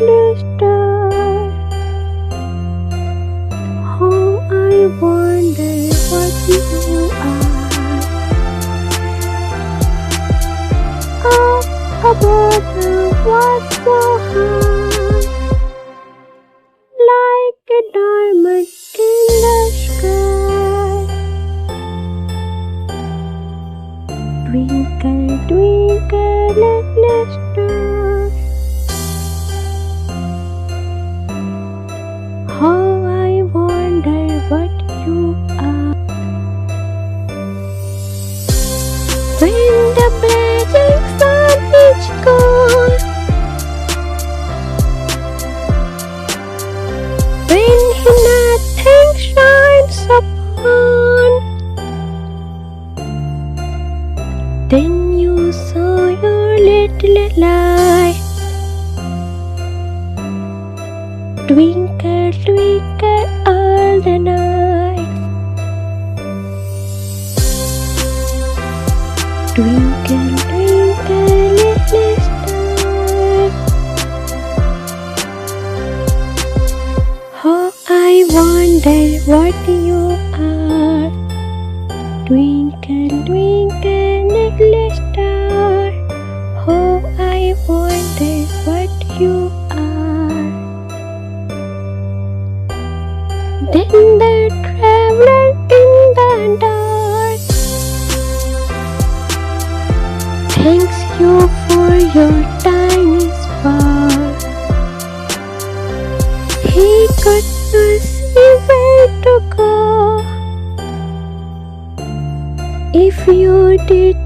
little star. Oh, I wonder what you are. Oh, above the what's so high, like a diamond in the sky. Twinkle, twinkle, little star. How I wonder what you are. When the blazing sun is gone, when nothing shines upon, then you saw your little light. Twinkle, twinkle all the night. Twinkle, twinkle little star. Oh, I wonder what you are. Twinkle, twinkle little star. Oh, I wonder what you are. Then the traveler in the dark thanks you for your tiny spark. He could not see where to go if you did